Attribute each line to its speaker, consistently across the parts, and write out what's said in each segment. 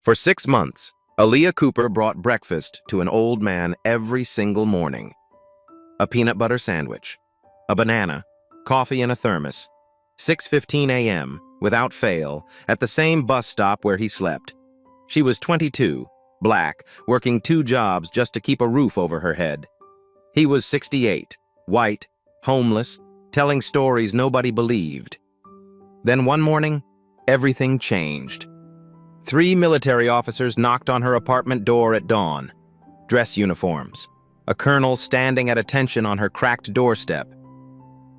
Speaker 1: For 6 months, Aaliyah Cooper brought breakfast to an old man every single morning. A peanut butter sandwich, a banana, coffee in a thermos, 6:15 a.m., without fail, at the same bus stop where he slept. She was 22, black, working 2 jobs just to keep a roof over her head. He was 68, white, homeless, telling stories nobody believed. Then one morning, everything changed. 3 military officers knocked on her apartment door at dawn. Dress uniforms. A colonel standing at attention on her cracked doorstep.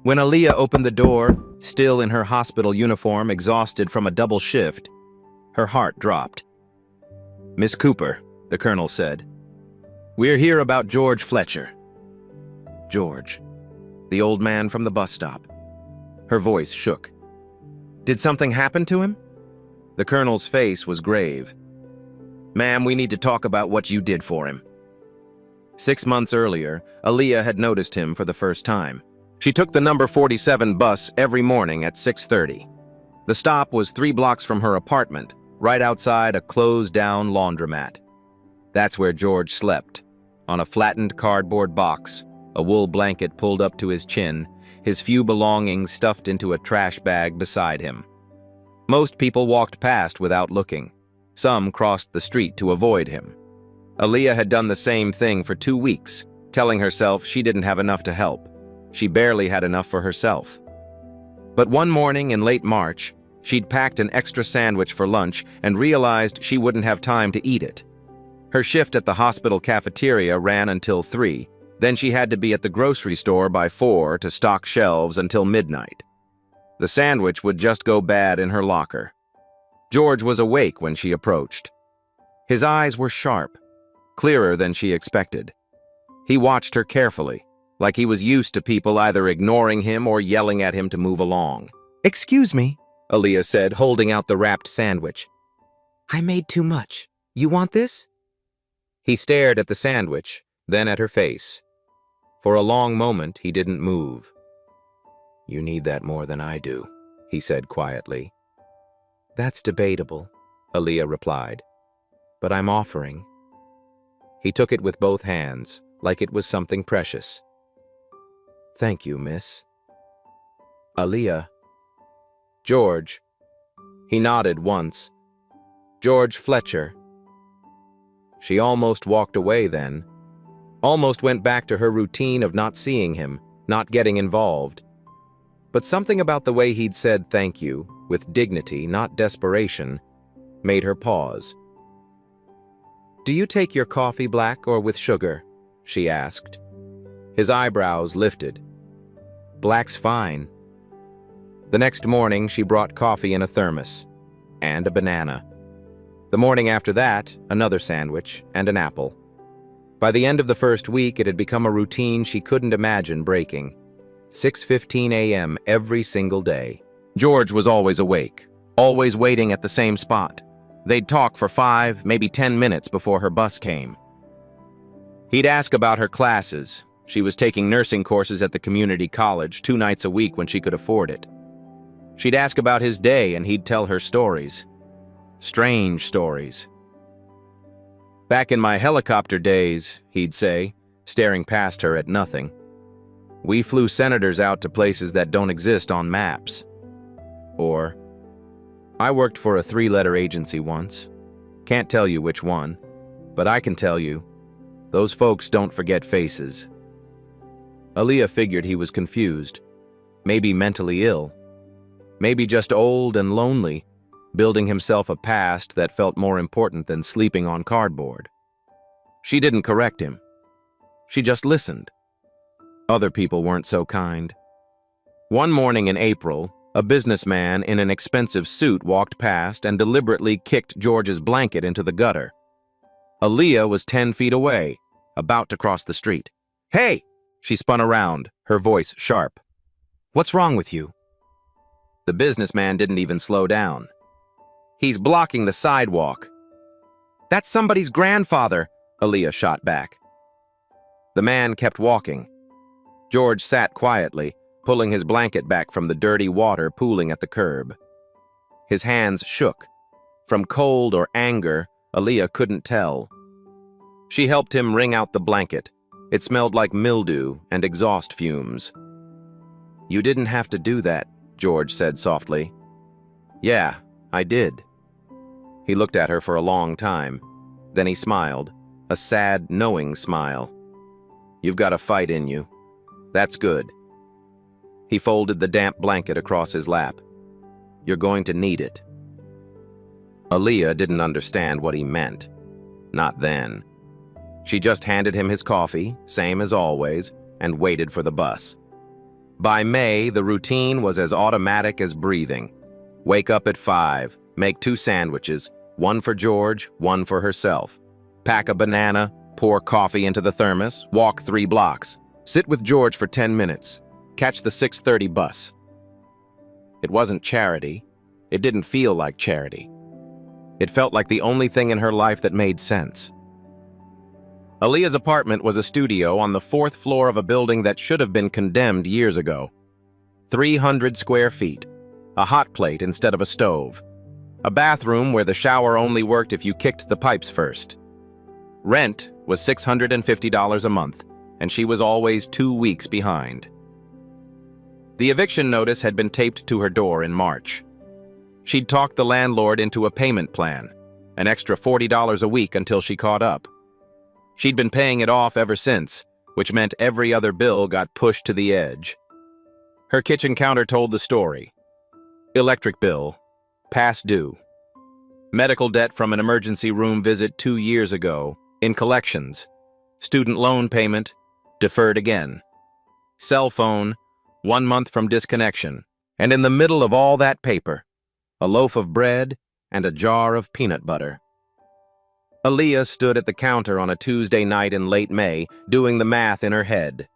Speaker 1: When Aaliyah opened the door, still in her hospital uniform, exhausted from a double shift, her heart dropped. "Miss Cooper," the colonel said, "we're here about George Fletcher." George. The old man from the bus stop. Her voice shook. "Did something happen to him?" The colonel's face was grave. "Ma'am, we need to talk about what you did for him." 6 months earlier, Aaliyah had noticed him for the first time. She took the number 47 bus every morning at 6:30. The stop was 3 blocks from her apartment, right outside a closed-down laundromat. That's where George slept, on a flattened cardboard box, a wool blanket pulled up to his chin, his few belongings stuffed into a trash bag beside him. Most people walked past without looking. Some crossed the street to avoid him. Aaliyah had done the same thing for 2 weeks, telling herself she didn't have enough to help. She barely had enough for herself. But one morning in late March, she'd packed an extra sandwich for lunch and realized she wouldn't have time to eat it. Her shift at the hospital cafeteria ran until 3, then she had to be at the grocery store by 4 to stock shelves until midnight. The sandwich would just go bad in her locker. George was awake when she approached. His eyes were sharp, clearer than she expected. He watched her carefully, like he was used to people either ignoring him or yelling at him to move along.
Speaker 2: "Excuse me,"
Speaker 1: Aaliyah said, holding out the wrapped sandwich.
Speaker 2: "I made too much. You want this?"
Speaker 1: He stared at the sandwich, then at her face. For a long moment, he didn't move. "You need that more than I do," he said quietly.
Speaker 2: "That's debatable,"
Speaker 1: Aaliyah replied. "But I'm offering." He took it with both hands, like it was something precious. "Thank you, miss." "Aaliyah." "George." He nodded once. "George Fletcher." She almost walked away then. Almost went back to her routine of not seeing him, not getting involved. But something about the way he'd said thank you, with dignity, not desperation, made her pause. "Do you take your coffee black or with sugar?" she asked. His eyebrows lifted. "Black's fine." The next morning, she brought coffee in a thermos, and a banana. The morning after that, another sandwich and an apple. By the end of the first week, it had become a routine she couldn't imagine breaking. 6:15 a.m. every single day. George was always awake, always waiting at the same spot. They'd talk for 5, maybe 10 minutes before her bus came. He'd ask about her classes. She was taking nursing courses at the community college 2 nights a week when she could afford it. She'd ask about his day and he'd tell her stories. Strange stories. "Back in my helicopter days," he'd say, staring past her at nothing, "we flew senators out to places that don't exist on maps." Or, "I worked for a 3-letter agency once. Can't tell you which one, but I can tell you, those folks don't forget faces." Aaliyah figured he was confused, maybe mentally ill, maybe just old and lonely, building himself a past that felt more important than sleeping on cardboard. She didn't correct him. She just listened. Other people weren't so kind. One morning in April, a businessman in an expensive suit walked past and deliberately kicked George's blanket into the gutter. Aaliyah was 10 feet away, about to cross the street. "Hey!" She spun around, her voice sharp. "What's wrong with you?" The businessman didn't even slow down. "He's blocking the sidewalk." "That's somebody's grandfather," Aaliyah shot back. The man kept walking. George sat quietly, pulling his blanket back from the dirty water pooling at the curb. His hands shook, from cold or anger Aaliyah couldn't tell. She helped him wring out the blanket. It smelled like mildew and exhaust fumes. "You didn't have to do that," George said softly. "Yeah, I did." He looked at her for a long time. Then he smiled, a sad, knowing smile. "You've got a fight in you. That's good." He folded the damp blanket across his lap. "You're going to need it." Aaliyah didn't understand what he meant. Not then. She just handed him his coffee, same as always, and waited for the bus. By May, the routine was as automatic as breathing. Wake up at 5, make 2 sandwiches, one for George, one for herself. Pack a banana, pour coffee into the thermos, walk 3 blocks. Sit with George for 10 minutes. Catch the 6:30 bus. It wasn't charity. It didn't feel like charity. It felt like the only thing in her life that made sense. Aaliyah's apartment was a studio on the 4th floor of a building that should have been condemned years ago. 300 square feet, a hot plate instead of a stove, a bathroom where the shower only worked if you kicked the pipes first. Rent was $650 a month, and she was always 2 weeks behind. The eviction notice had been taped to her door in March. She'd talked the landlord into a payment plan, an extra $40 a week until she caught up. She'd been paying it off ever since, which meant every other bill got pushed to the edge. Her kitchen counter told the story. Electric bill, past due. Medical debt from an emergency room visit 2 years ago, in collections. Student loan payment, deferred again. Cell phone, 1 month from disconnection. And in the middle of all that paper, a loaf of bread and a jar of peanut butter. Aaliyah stood at the counter on a Tuesday night in late May, doing the math in her head.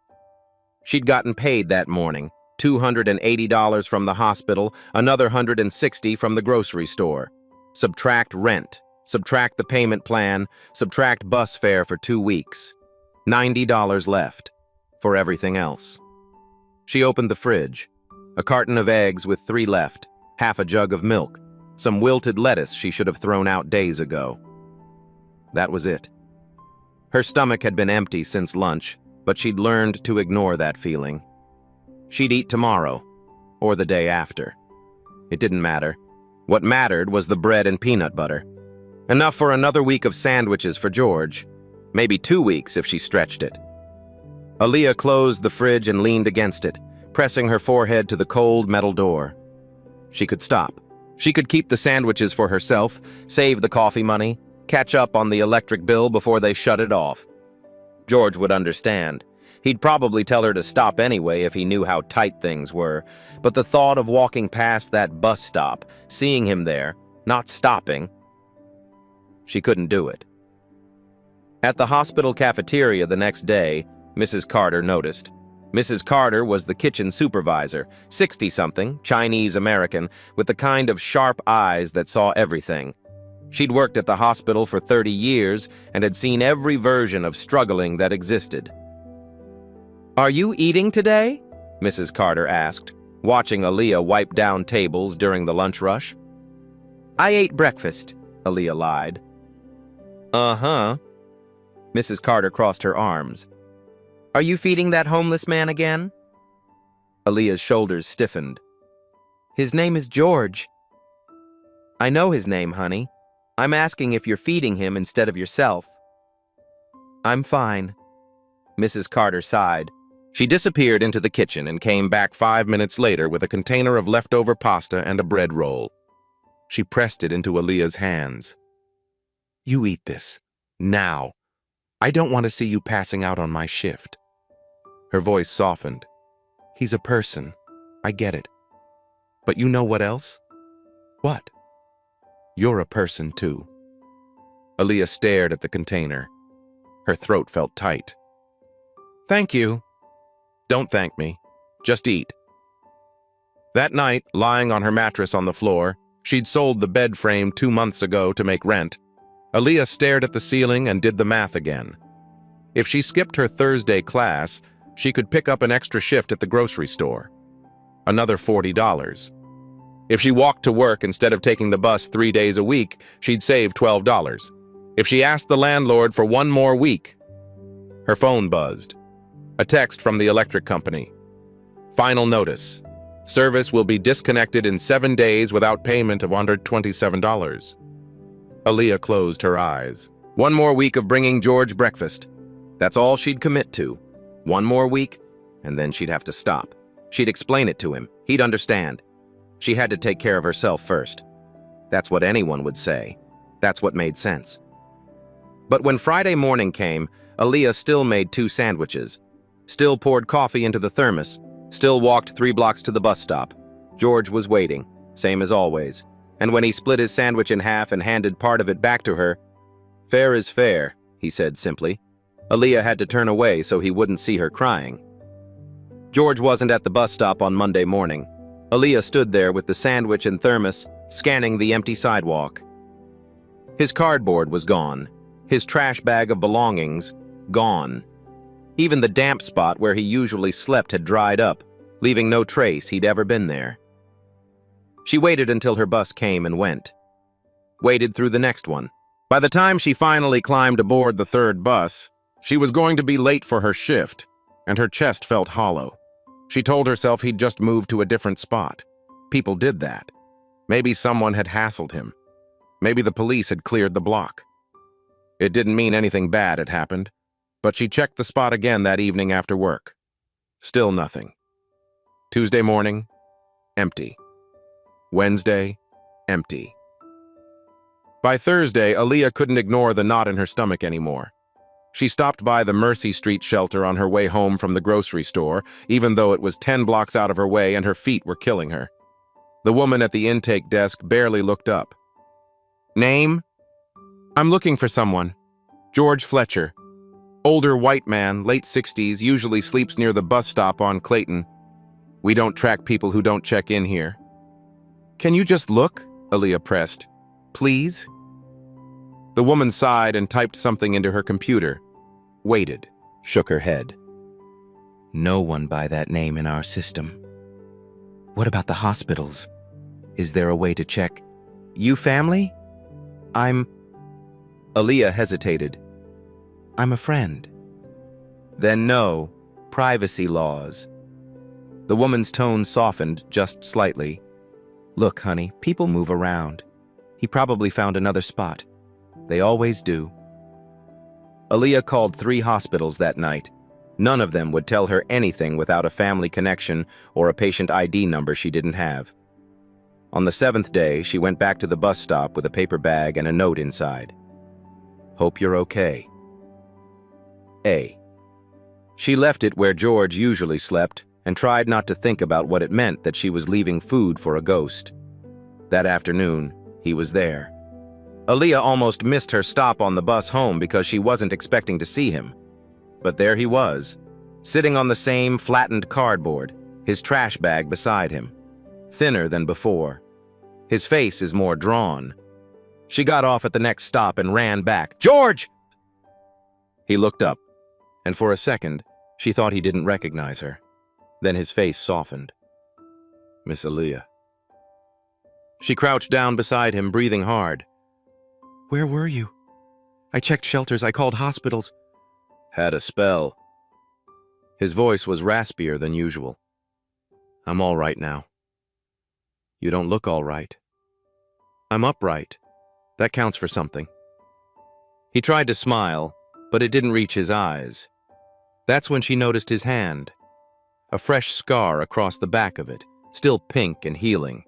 Speaker 1: She'd gotten paid that morning, $280 from the hospital, another $160 from the grocery store. Subtract rent, subtract the payment plan, subtract bus fare for 2 weeks. $90 left for everything else. She opened the fridge. A carton of eggs with 3 left, half a jug of milk, some wilted lettuce she should have thrown out days ago. That was it. Her stomach had been empty since lunch, but she'd learned to ignore that feeling. She'd eat tomorrow, or the day after. It didn't matter. What mattered was the bread and peanut butter. Enough for another week of sandwiches for George. Maybe 2 weeks if she stretched it. Aaliyah closed the fridge and leaned against it, pressing her forehead to the cold metal door. She could stop. She could keep the sandwiches for herself, save the coffee money, catch up on the electric bill before they shut it off. George would understand. He'd probably tell her to stop anyway if he knew how tight things were, but the thought of walking past that bus stop, seeing him there, not stopping, she couldn't do it. At the hospital cafeteria the next day, Mrs. Carter noticed. Mrs. Carter was the kitchen supervisor, 60-something, Chinese-American, with the kind of sharp eyes that saw everything. She'd worked at the hospital for 30 years and had seen every version of struggling that existed. "Are you eating today?" Mrs. Carter asked, watching Aaliyah wipe down tables during the lunch rush. "I ate breakfast," Aaliyah lied. "Uh-huh." Mrs. Carter crossed her arms. "Are you feeding that homeless man again?" Aaliyah's shoulders stiffened. "His name is George." "I know his name, honey. I'm asking if you're feeding him instead of yourself." "I'm fine." Mrs. Carter sighed. She disappeared into the kitchen and came back 5 minutes later with a container of leftover pasta and a bread roll. She pressed it into Aaliyah's hands. "You eat this. Now. I don't want to see you passing out on my shift." Her voice softened. "He's a person. I get it. But you know what else?" "What?" "You're a person, too." Aaliyah stared at the container. Her throat felt tight. "Thank you." "Don't thank me. Just eat." That night, lying on her mattress on the floor, she'd sold the bed frame 2 months ago to make rent. Aaliyah stared at the ceiling and did the math again. If she skipped her Thursday class, she could pick up an extra shift at the grocery store. Another $40. If she walked to work instead of taking the bus 3 days a week, she'd save $12. If she asked the landlord for one more week, her phone buzzed. A text from the electric company. Final notice. Service will be disconnected in 7 days without payment of $127. Aaliyah closed her eyes. One more week of bringing George breakfast. That's all she'd commit to. One more week, and then she'd have to stop. She'd explain it to him. He'd understand. She had to take care of herself first. That's what anyone would say. That's what made sense. But when Friday morning came, Aaliyah still made 2 sandwiches, still poured coffee into the thermos, still walked 3 blocks to the bus stop. George was waiting, same as always, and when he split his sandwich in half and handed part of it back to her, "Fair is fair," he said simply. Aaliyah had to turn away so he wouldn't see her crying. George wasn't at the bus stop on Monday morning. Aaliyah stood there with the sandwich and thermos, scanning the empty sidewalk. His cardboard was gone. His trash bag of belongings, gone. Even the damp spot where he usually slept had dried up, leaving no trace he'd ever been there. She waited until her bus came and went. Waited through the next one. By the time she finally climbed aboard the 3rd bus, she was going to be late for her shift, and her chest felt hollow. She told herself he'd just moved to a different spot. People did that. Maybe someone had hassled him. Maybe the police had cleared the block. It didn't mean anything bad had happened, but she checked the spot again that evening after work. Still nothing. Tuesday morning, empty. Wednesday, empty. By Thursday, Aaliyah couldn't ignore the knot in her stomach anymore. She stopped by the Mercy Street shelter on her way home from the grocery store, even though it was 10 blocks out of her way and her feet were killing her. The woman at the intake desk barely looked up. "Name?" "I'm looking for someone. George Fletcher. Older white man, late 60s, usually sleeps near the bus stop on Clayton. We don't track people who don't check in here." "Can you just look?" Aaliyah pressed. "Please?" The woman sighed and typed something into her computer. Waited, shook her head.
Speaker 2: No one by that name in our system. What about the hospitals? Is there a way to check? You family?
Speaker 1: Aaliyah hesitated.
Speaker 2: I'm a friend.
Speaker 1: Then no, privacy laws. The woman's tone softened just slightly.
Speaker 2: Look, honey, people move around. He probably found another spot. They always do.
Speaker 1: Aaliyah called 3 hospitals that night. None of them would tell her anything without a family connection or a patient ID number she didn't have. On the 7th day, she went back to the bus stop with a paper bag and a note inside. "Hope you're okay. A." She left it where George usually slept and tried not to think about what it meant that she was leaving food for a ghost. That afternoon, he was there. Aaliyah almost missed her stop on the bus home because she wasn't expecting to see him. But there he was, sitting on the same flattened cardboard, his trash bag beside him, thinner than before. His face is more drawn. She got off at the next stop and ran back. "George!" He looked up, and for a second, she thought he didn't recognize her. Then his face softened. "Miss Aaliyah." She crouched down beside him, breathing hard.
Speaker 2: Where were you? I checked shelters, I called hospitals.
Speaker 1: "Had a spell." His voice was raspier than usual. "I'm all right now." "You don't look all right." "I'm upright. That counts for something." He tried to smile, but it didn't reach his eyes. That's when she noticed his hand. A fresh scar across the back of it, still pink and healing.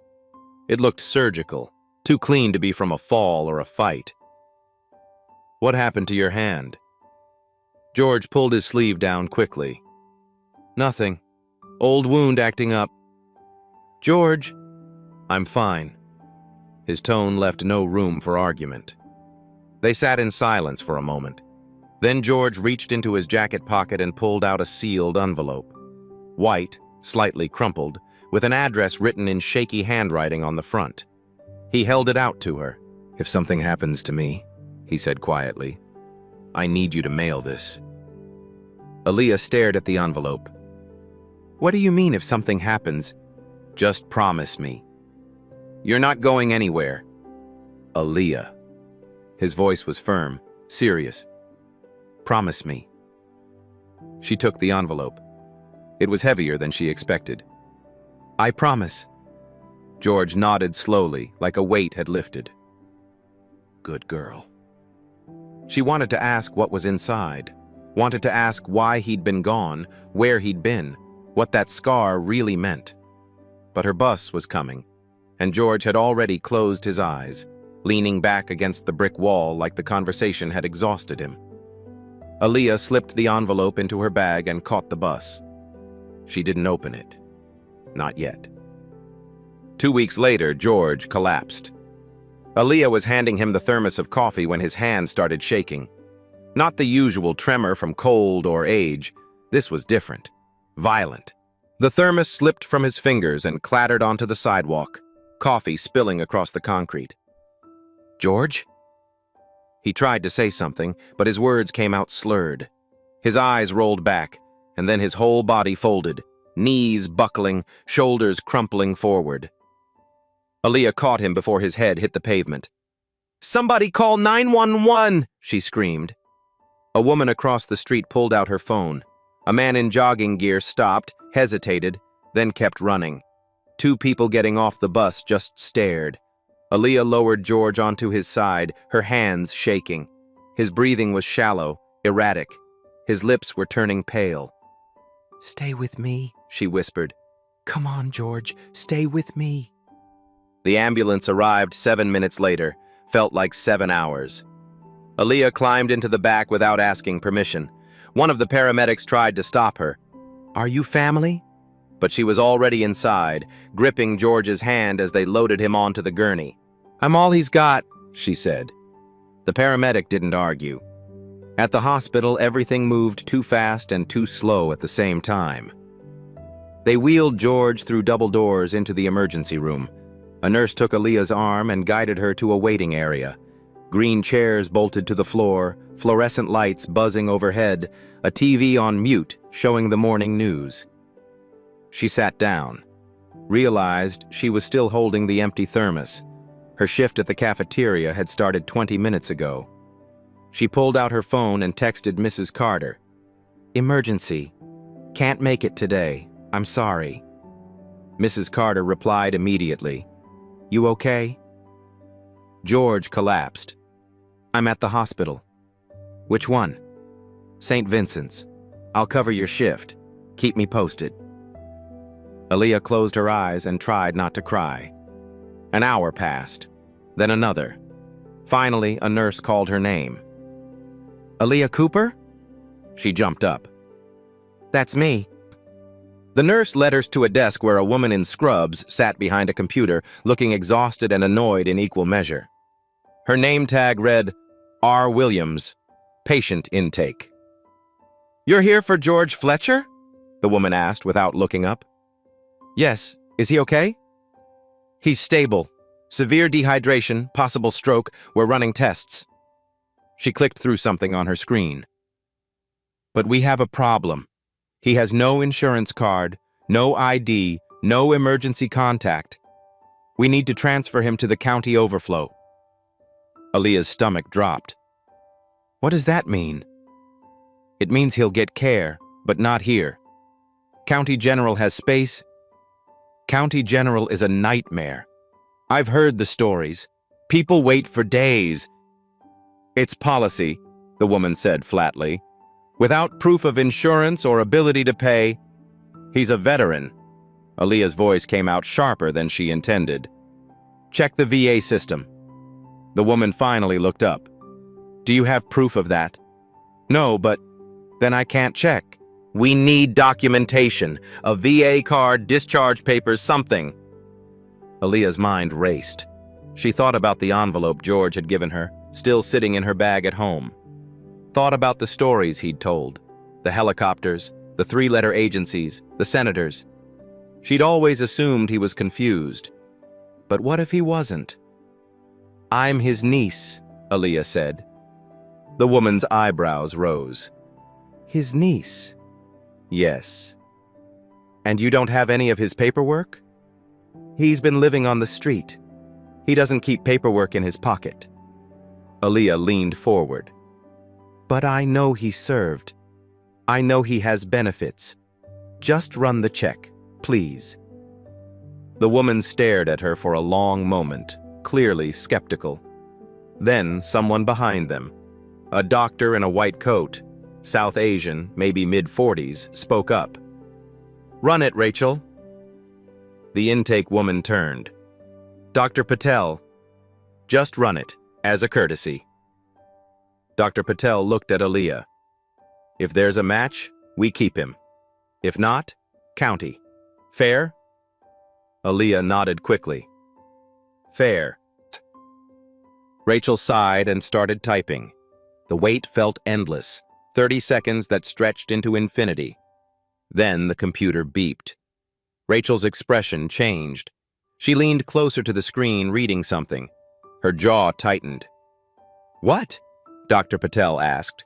Speaker 1: It looked surgical, too clean to be from a fall or a fight. "What happened to your hand?" George pulled his sleeve down quickly. "Nothing. Old wound acting up." "George." "I'm fine." His tone left no room for argument. They sat in silence for a moment. Then George reached into his jacket pocket and pulled out a sealed envelope. White, slightly crumpled, with an address written in shaky handwriting on the front. He held it out to her. "If something happens to me," he said quietly, "I need you to mail this." Aaliyah stared at the envelope.
Speaker 2: What do you mean if something happens?
Speaker 1: "Just promise me. You're not going anywhere." "Aaliyah." His voice was firm, serious. "Promise me." She took the envelope. It was heavier than she expected. "I promise." George nodded slowly, like a weight had lifted. Good girl. She wanted to ask what was inside, wanted to ask why he'd been gone, where he'd been, what that scar really meant. But her bus was coming, and George had already closed his eyes, leaning back against the brick wall like the conversation had exhausted him. Aaliyah slipped the envelope into her bag and caught the bus. She didn't open it. Not yet. 2 weeks later, George collapsed. Aaliyah was handing him the thermos of coffee when his hand started shaking. Not the usual tremor from cold or age. This was different. Violent. The thermos slipped from his fingers and clattered onto the sidewalk, coffee spilling across the concrete. "George?" He tried to say something, but his words came out slurred. His eyes rolled back, and then his whole body folded, knees buckling, shoulders crumpling forward. Aaliyah caught him before his head hit the pavement. "Somebody call 911!" she screamed. A woman across the street pulled out her phone. A man in jogging gear stopped, hesitated, then kept running. 2 people getting off the bus just stared. Aaliyah lowered George onto his side, her hands shaking. His breathing was shallow, erratic. His lips were turning pale. "Stay with me," she whispered. "Come on, George, stay with me." The ambulance arrived 7 minutes later, felt like 7 hours. Aaliyah climbed into the back without asking permission. One of the paramedics tried to stop her. "Are you family?" But she was already inside, gripping George's hand as they loaded him onto the gurney. "I'm all he's got," she said. The paramedic didn't argue. At the hospital, everything moved too fast and too slow at the same time. They wheeled George through double doors into the emergency room. A nurse took Aaliyah's arm and guided her to a waiting area. Green chairs bolted to the floor, fluorescent lights buzzing overhead, a TV on mute showing the morning news. She sat down, realized she was still holding the empty thermos. Her shift at the cafeteria had started 20 minutes ago. She pulled out her phone and texted Mrs. Carter. "Emergency. Can't make it today. I'm sorry." Mrs. Carter replied immediately. "You okay?" George collapsed. "I'm at the hospital." "Which one?" "St. Vincent's. I'll cover your shift. Keep me posted." Aaliyah closed her eyes and tried not to cry. An hour passed, then another. Finally, a nurse called her name. "Aaliyah Cooper?" She jumped up. "That's me." The nurse led her to a desk where a woman in scrubs sat behind a computer, looking exhausted and annoyed in equal measure. Her name tag read, R. Williams, patient intake. "You're here for George Fletcher?" the woman asked without looking up. "Yes. Is he okay?" "He's stable. Severe dehydration, possible stroke. We're running tests." She clicked through something on her screen. "But we have a problem. He has no insurance card, no ID, no emergency contact. We need to transfer him to the county overflow." Aaliyah's stomach dropped. "What does that mean?" "It means he'll get care, but not here. County General has space. County General is a nightmare. I've heard the stories. People wait for days." "It's policy," the woman said flatly. "Without proof of insurance or ability to pay." "He's a veteran." Aaliyah's voice came out sharper than she intended. "Check the VA system." The woman finally looked up. "Do you have proof of that?" "No, but..." "Then I can't check." "We need documentation. A VA card, discharge papers, something." Aaliyah's mind raced. She thought about the envelope George had given her, still sitting in her bag at home. Thought about the stories he'd told, the helicopters, the 3-letter agencies, the senators. She'd always assumed he was confused. But what if he wasn't? "I'm his niece," Aaliyah said. The woman's eyebrows rose. "His niece?" "Yes." "And you don't have any of his paperwork?" "He's been living on the street. He doesn't keep paperwork in his pocket." Aaliyah leaned forward. But I know he served. I know he has benefits. Just run the check, please. The woman stared at her for a long moment, clearly skeptical. Then someone behind them, a doctor in a white coat, South Asian, maybe mid-40s, spoke up. Run it, Rachel. The intake woman turned. Dr. Patel, just run it, as a courtesy. Dr. Patel looked at Aaliyah. If there's a match, we keep him. If not, county. Fair? Aaliyah nodded quickly. Fair. Rachel sighed and started typing. The wait felt endless, 30 seconds that stretched into infinity. Then the computer beeped. Rachel's expression changed. She leaned closer to the screen, reading something. Her jaw tightened. What? Dr. Patel asked.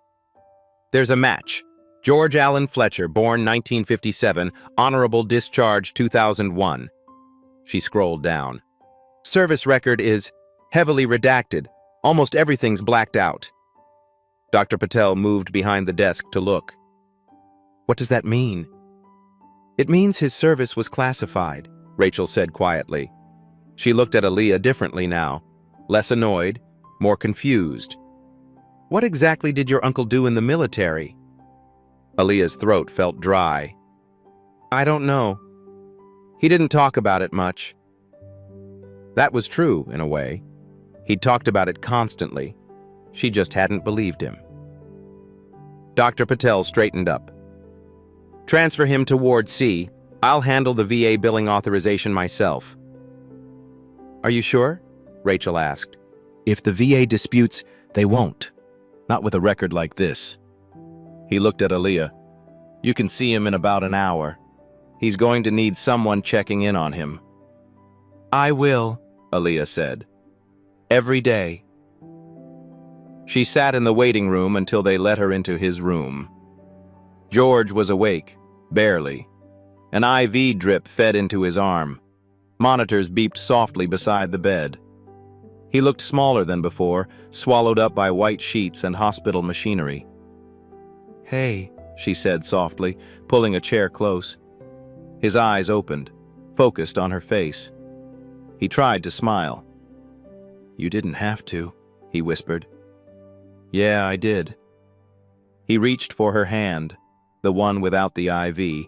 Speaker 1: There's a match. George Allen Fletcher, born 1957, honorable discharge 2001. She scrolled down. Service record is heavily redacted. Almost everything's blacked out. Dr. Patel moved behind the desk to look. What does that mean? It means his service was classified, Rachel said quietly. She looked at Aaliyah differently now, less annoyed, more confused. What exactly did your uncle do in the military? Aaliyah's throat felt dry. I don't know. He didn't talk about it much. That was true, in a way. He'd talked about it constantly. She just hadn't believed him. Dr. Patel straightened up. Transfer him to Ward C. I'll handle the VA billing authorization myself. Are you sure? Rachel asked. If the VA disputes, they won't. Not with a record like this. He looked at Aaliyah. You can see him in about an hour. He's going to need someone checking in on him. I will, Aaliyah said. Every day. She sat in the waiting room until they let her into his room. George was awake, barely. An IV drip fed into his arm. Monitors beeped softly beside the bed. He looked smaller than before, swallowed up by white sheets and hospital machinery. Hey, she said softly, pulling a chair close. His eyes opened, focused on her face. He tried to smile. You didn't have to, he whispered. Yeah, I did. He reached for her hand, the one without the IV.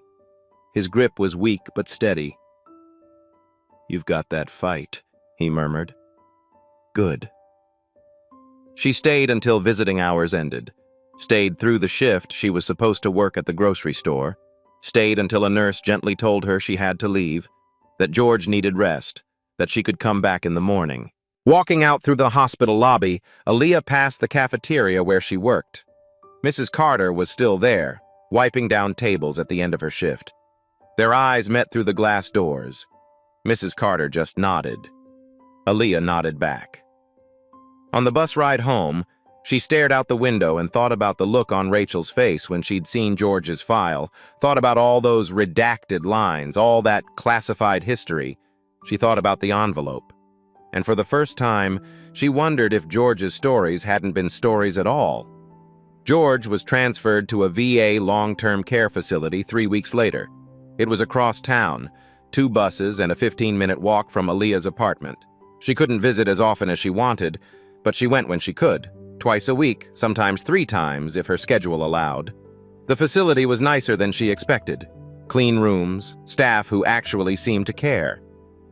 Speaker 1: His grip was weak but steady. You've got that fight, he murmured. Good. She stayed until visiting hours ended. Stayed through the shift she was supposed to work at the grocery store. Stayed until a nurse gently told her she had to leave, that George needed rest, that she could come back in the morning. Walking out through the hospital lobby, Aaliyah passed the cafeteria where she worked. Mrs. Carter was still there, wiping down tables at the end of her shift. Their eyes met through the glass doors. Mrs. Carter just nodded. Aaliyah nodded back. On the bus ride home, she stared out the window and thought about the look on Rachel's face when she'd seen George's file, thought about all those redacted lines, all that classified history. She thought about the envelope. And for the first time, she wondered if George's stories hadn't been stories at all. George was transferred to a VA long-term care facility 3 weeks later. It was across town, 2 buses and a 15-minute walk from Aaliyah's apartment. She couldn't visit as often as she wanted, but she went when she could, twice a week, sometimes 3 times if her schedule allowed. The facility was nicer than she expected. Clean rooms, staff who actually seemed to care.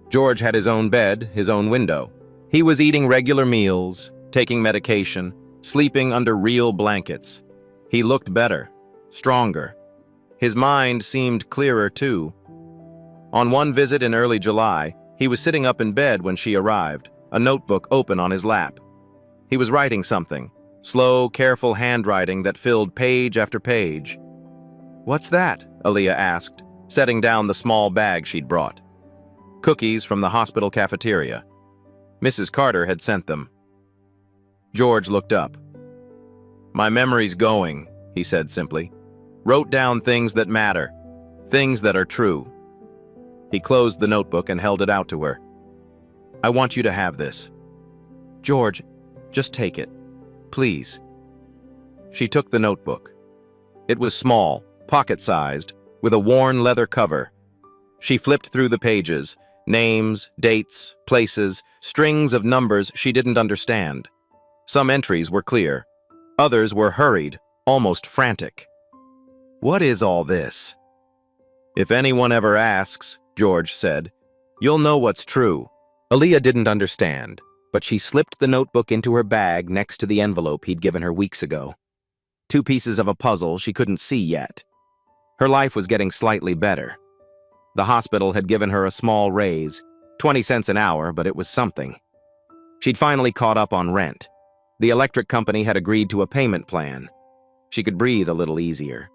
Speaker 1: George had his own bed, his own window. He was eating regular meals, taking medication, sleeping under real blankets. He looked better, stronger. His mind seemed clearer too. On one visit in early July, he was sitting up in bed when she arrived, a notebook open on his lap. He was writing something, slow, careful handwriting that filled page after page. What's that? Aaliyah asked, setting down the small bag she'd brought. Cookies from the hospital cafeteria. Mrs. Carter had sent them. George looked up. My memory's going, he said simply. Wrote down things that matter, things that are true. He closed the notebook and held it out to her. I want you to have this. George, just take it. Please." She took the notebook. It was small, pocket-sized, with a worn leather cover. She flipped through the pages, names, dates, places, strings of numbers she didn't understand. Some entries were clear. Others were hurried, almost frantic. "What is all this?" "If anyone ever asks," George said, "you'll know what's true." Aaliyah didn't understand, but she slipped the notebook into her bag next to the envelope he'd given her weeks ago. 2 pieces of a puzzle she couldn't see yet. Her life was getting slightly better. The hospital had given her a small raise, 20 cents an hour, but it was something. She'd finally caught up on rent. The electric company had agreed to a payment plan. She could breathe a little easier.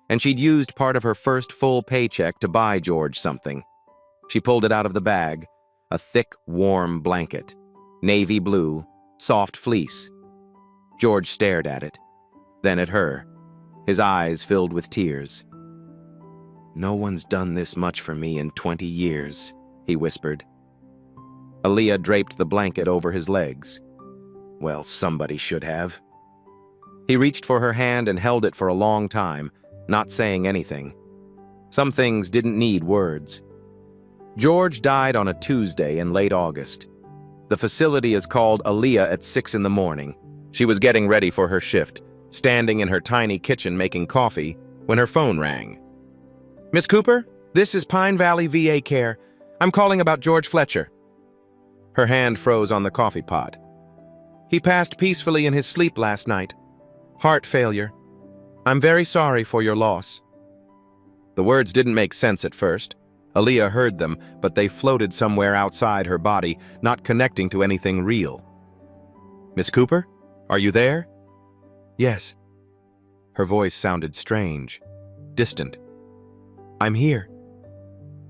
Speaker 1: And she'd used part of her first full paycheck to buy George something. She pulled it out of the bag, a thick, warm blanket. Navy blue, soft fleece. George stared at it, then at her, his eyes filled with tears. "No one's done this much for me in 20 years, he whispered. Aaliyah draped the blanket over his legs. Well, somebody should have. He reached for her hand and held it for a long time, not saying anything. Some things didn't need words. George died on a Tuesday in late August. The facility is called Aaliyah at 6 in the morning. She was getting ready for her shift, standing in her tiny kitchen making coffee, when her phone rang. "Miss Cooper, this is Pine Valley VA Care. I'm calling about George Fletcher." Her hand froze on the coffee pot. "He passed peacefully in his sleep last night. Heart failure. I'm very sorry for your loss." The words didn't make sense at first. Aaliyah heard them, but they floated somewhere outside her body, not connecting to anything real. "Miss Cooper, are you there?" "Yes." Her voice sounded strange, distant. "I'm here."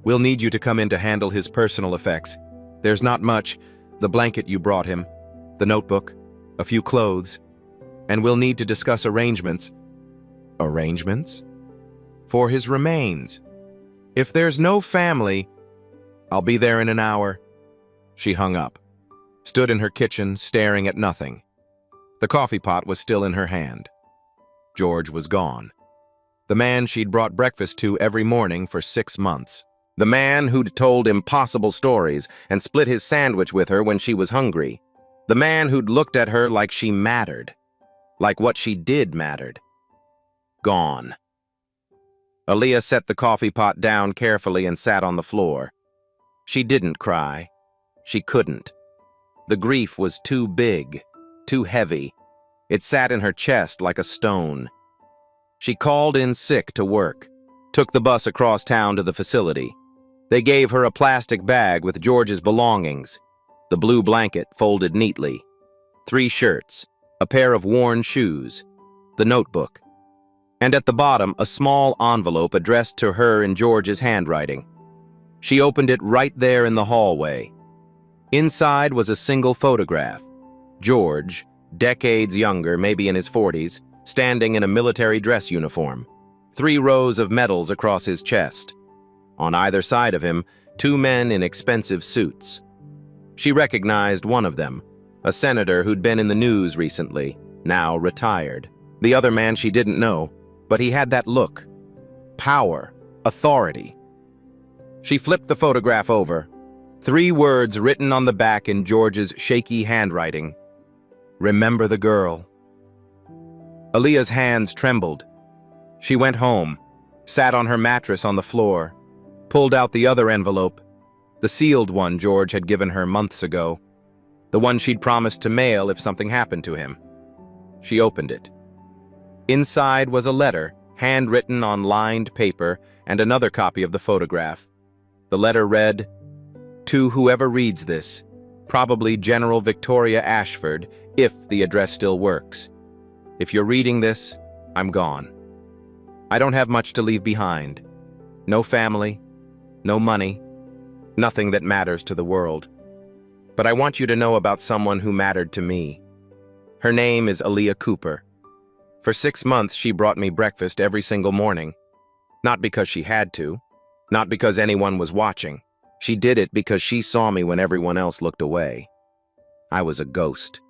Speaker 1: "We'll need you to come in to handle his personal effects. There's not much, the blanket you brought him, the notebook, a few clothes, and we'll need to discuss arrangements." "Arrangements?" "For his remains. If there's no family..." "I'll be there in an hour." She hung up, stood in her kitchen, staring at nothing. The coffee pot was still in her hand. George was gone. The man she'd brought breakfast to every morning for 6 months. The man who'd told impossible stories and split his sandwich with her when she was hungry. The man who'd looked at her like she mattered. Like what she did mattered. Gone. Aaliyah set the coffee pot down carefully and sat on the floor. She didn't cry. She couldn't. The grief was too big, too heavy. It sat in her chest like a stone. She called in sick to work, took the bus across town to the facility. They gave her a plastic bag with George's belongings, the blue blanket folded neatly, 3 shirts, a pair of worn shoes, the notebook, and at the bottom a small envelope addressed to her in George's handwriting. She opened it right there in the hallway. Inside was a single photograph. George, decades younger, maybe in his 40s, standing in a military dress uniform. 3 rows of medals across his chest. On either side of him, 2 men in expensive suits. She recognized one of them, a senator who'd been in the news recently, now retired. The other man she didn't know, but he had that look. Power, authority. She flipped the photograph over. 3 words written on the back in George's shaky handwriting. "Remember the girl." Aaliyah's hands trembled. She went home, sat on her mattress on the floor, pulled out the other envelope, the sealed one George had given her months ago, the one she'd promised to mail if something happened to him. She opened it. Inside was a letter, handwritten on lined paper, and another copy of the photograph. The letter read, "To whoever reads this, probably General Victoria Ashford, if the address still works. If you're reading this, I'm gone. I don't have much to leave behind. No family, no money, nothing that matters to the world. But I want you to know about someone who mattered to me. Her name is Aaliyah Cooper. For 6 months, she brought me breakfast every single morning. Not because she had to, not because anyone was watching. She did it because she saw me when everyone else looked away. I was a ghost.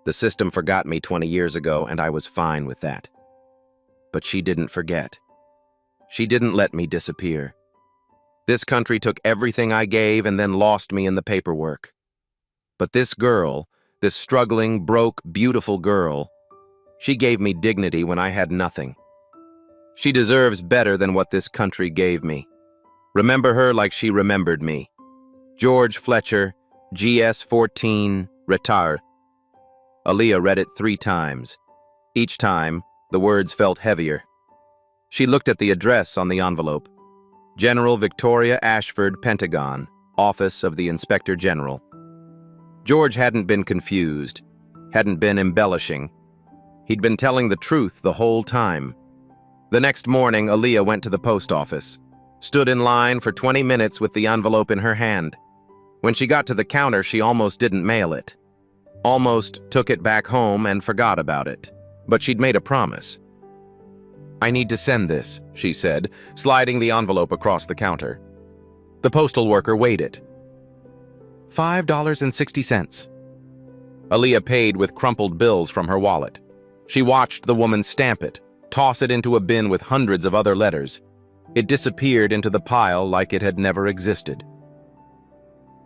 Speaker 1: The system forgot me 20 years ago, and I was fine with that. But she didn't forget. She didn't let me disappear. This country took everything I gave and then lost me in the paperwork. But this girl, this struggling, broke, beautiful girl, she gave me dignity when I had nothing. She deserves better than what this country gave me. Remember her like she remembered me. George Fletcher, GS14, retard. Aaliyah read it 3 times. Each time, the words felt heavier. She looked at the address on the envelope. General Victoria Ashford, Pentagon, Office of the Inspector General. George hadn't been confused, hadn't been embellishing. He'd been telling the truth the whole time. The next morning, Aaliyah went to the post office, stood in line for 20 minutes with the envelope in her hand. When she got to the counter, she almost didn't mail it. Almost took it back home and forgot about it. But she'd made a promise. "I need to send this," she said, sliding the envelope across the counter. The postal worker weighed it. $5.60. Aaliyah paid with crumpled bills from her wallet. She watched the woman stamp it, toss it into a bin with hundreds of other letters. It disappeared into the pile like it had never existed.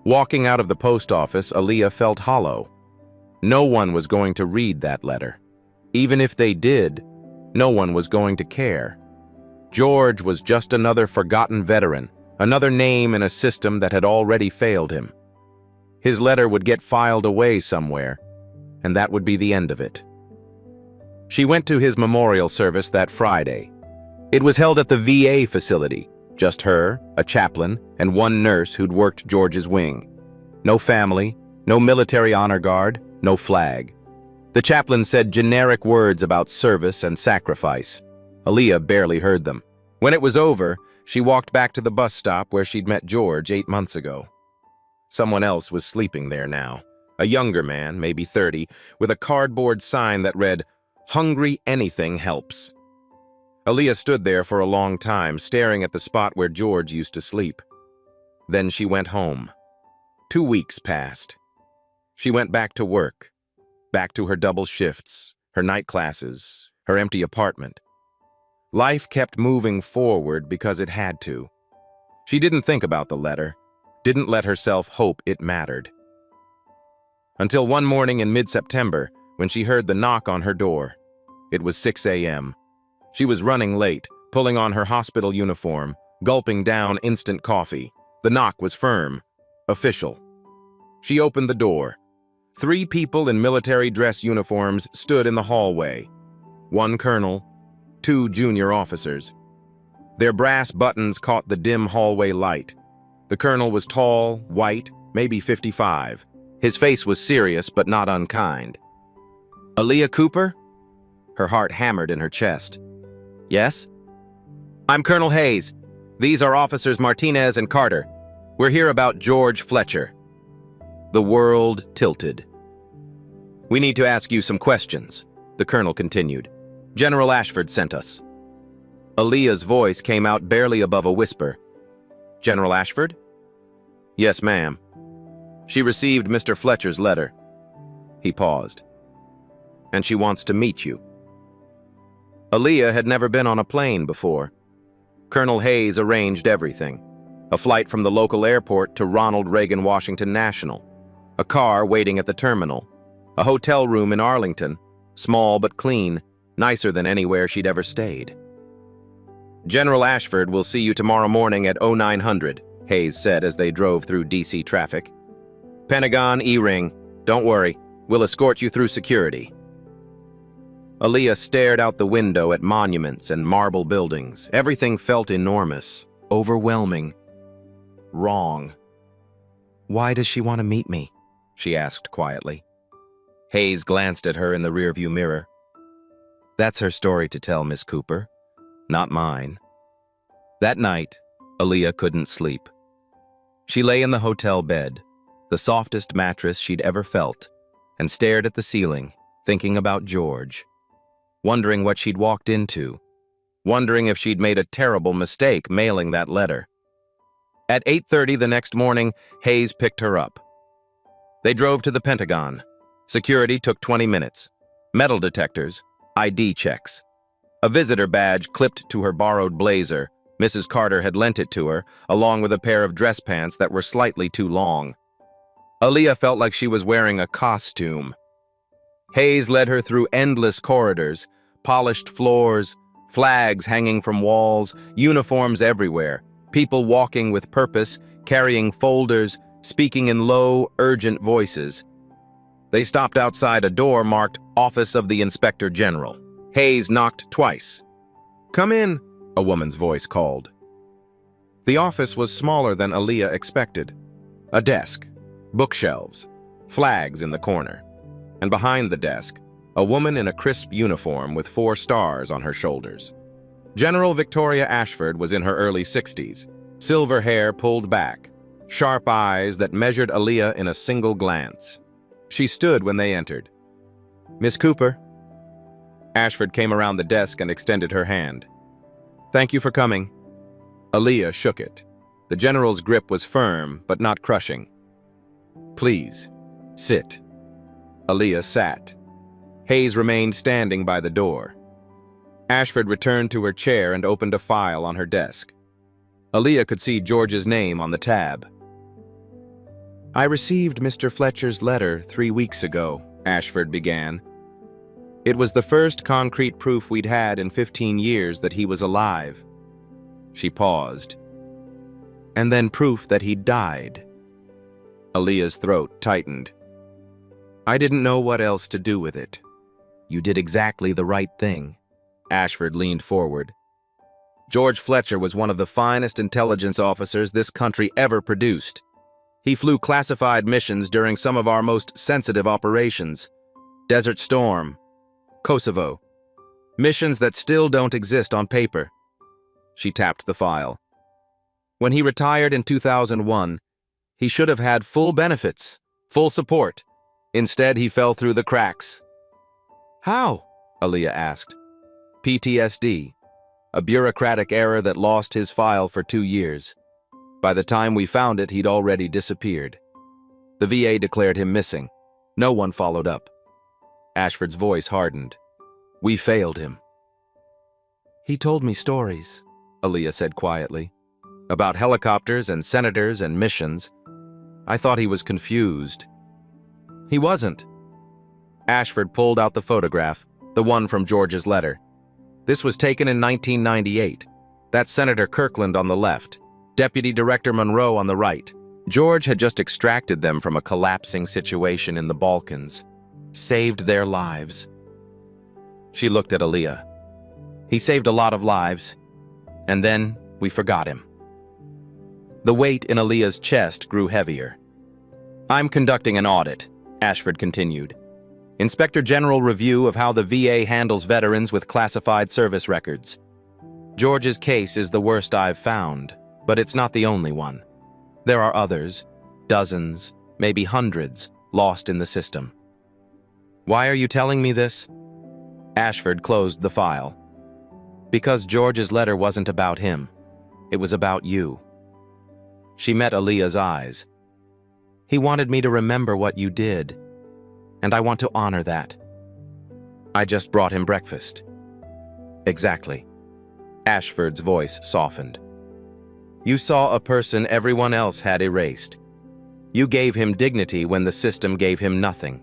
Speaker 1: Walking out of the post office, Aaliyah felt hollow. No one was going to read that letter. Even if they did, no one was going to care. George was just another forgotten veteran, another name in a system that had already failed him. His letter would get filed away somewhere, and that would be the end of it. She went to his memorial service that Friday. It was held at the VA facility, just her, a chaplain, and one nurse who'd worked George's wing. No family, no military honor guard, no flag. The chaplain said generic words about service and sacrifice. Aaliyah barely heard them. When it was over, she walked back to the bus stop where she'd met George 8 months ago. Someone else was sleeping there now. A younger man, maybe 30, with a cardboard sign that read, "Hungry anything helps." Aaliyah stood there for a long time, staring at the spot where George used to sleep. Then she went home. 2 weeks passed. She went back to work. Back to her double shifts, her night classes, her empty apartment. Life kept moving forward because it had to. She didn't think about the letter, didn't let herself hope it mattered. Until one morning in mid-September, when she heard the knock on her door. It was 6 a.m. She was running late, pulling on her hospital uniform, gulping down instant coffee. The knock was firm, official. She opened the door. 3 people in military dress uniforms stood in the hallway. 1 colonel, 2 junior officers. Their brass buttons caught the dim hallway light. The colonel was tall, white, maybe 55. His face was serious but not unkind. "Aaliyah Cooper?" Her heart hammered in her chest. "Yes?" "I'm Colonel Hayes. These are Officers Martinez and Carter. We're here about George Fletcher." The world tilted. "We need to ask you some questions," the colonel continued. "General Ashford sent us." Aaliyah's voice came out barely above a whisper. "General Ashford?" "Yes, ma'am. She received Mr. Fletcher's letter." He paused. "And she wants to meet you." Aaliyah had never been on a plane before. Colonel Hayes arranged everything. A flight from the local airport to Ronald Reagan Washington National. A car waiting at the terminal. A hotel room in Arlington, small but clean, nicer than anywhere she'd ever stayed. "General Ashford will see you tomorrow morning at 0900, Hayes said as they drove through D.C. traffic. "Pentagon E-ring. Don't worry, we'll escort you through security." Aaliyah stared out the window at monuments and marble buildings. Everything felt enormous, overwhelming, wrong. "Why does she want to meet me?" she asked quietly. Hayes glanced at her in the rearview mirror. "That's her story to tell, Miss Cooper, not mine." That night, Aaliyah couldn't sleep. She lay in the hotel bed, the softest mattress she'd ever felt, and stared at the ceiling, thinking about George. Wondering what she'd walked into. Wondering if she'd made a terrible mistake mailing that letter. At 8:30 the next morning, Hayes picked her up. They drove to the Pentagon. Security took 20 minutes. Metal detectors, ID checks. A visitor badge clipped to her borrowed blazer. Mrs. Carter had lent it to her, along with a pair of dress pants that were slightly too long. Aaliyah felt like she was wearing a costume. Hayes led her through endless corridors, polished floors, flags hanging from walls, uniforms everywhere, people walking with purpose, carrying folders, speaking in low, urgent voices. They stopped outside a door marked Office of the Inspector General. Hayes knocked twice. "Come in," a woman's voice called. The office was smaller than Aaliyah expected. A desk, bookshelves, flags in the corner. And behind the desk, a woman in a crisp uniform with 4 stars on her shoulders. General Victoria Ashford was in her early 60s, silver hair pulled back, sharp eyes that measured Aaliyah in a single glance. She stood when they entered. "Miss Cooper." Ashford came around the desk and extended her hand. "Thank you for coming." Aaliyah shook it. The general's grip was firm, but not crushing. "Please, sit." Aaliyah sat. Hayes remained standing by the door. Ashford returned to her chair and opened a file on her desk. Aaliyah could see George's name on the tab. "I received Mr. Fletcher's letter 3 weeks ago," Ashford began. "It was the first concrete proof we'd had in 15 years that he was alive." She paused. "And then proof that he'd died." Aaliyah's throat tightened. "I didn't know what else to do with it." "You did exactly the right thing." Ashford leaned forward. "George Fletcher was one of the finest intelligence officers this country ever produced. He flew classified missions during some of our most sensitive operations. Desert Storm, Kosovo. Missions that still don't exist on paper." She tapped the file. "When he retired in 2001, he should have had full benefits, full support. Instead, he fell through the cracks." "How?" Aaliyah asked. "PTSD, a bureaucratic error that lost his file for 2 years. By the time we found it, he'd already disappeared. The VA declared him missing. No one followed up." Ashford's voice hardened. "We failed him." "He told me stories," Aaliyah said quietly, "about helicopters and senators and missions. I thought he was confused." "He wasn't." Ashford pulled out the photograph, the one from George's letter. "This was taken in 1998. That's Senator Kirkland on the left, Deputy Director Monroe on the right. George had just extracted them from a collapsing situation in the Balkans, saved their lives." She looked at Aaliyah. "He saved a lot of lives, and then we forgot him." The weight in Aaliyah's chest grew heavier. "I'm conducting an audit," Ashford continued. "Inspector General review of how the VA handles veterans with classified service records. George's case is the worst I've found, but it's not the only one. There are others, dozens, maybe hundreds, lost in the system." "Why are you telling me this?" Ashford closed the file. "Because George's letter wasn't about him. It was about you." She met Aaliyah's eyes. "He wanted me to remember what you did, and I want to honor that. I just brought him breakfast." "Exactly." Ashford's voice softened. "You saw a person everyone else had erased. You gave him dignity when the system gave him nothing.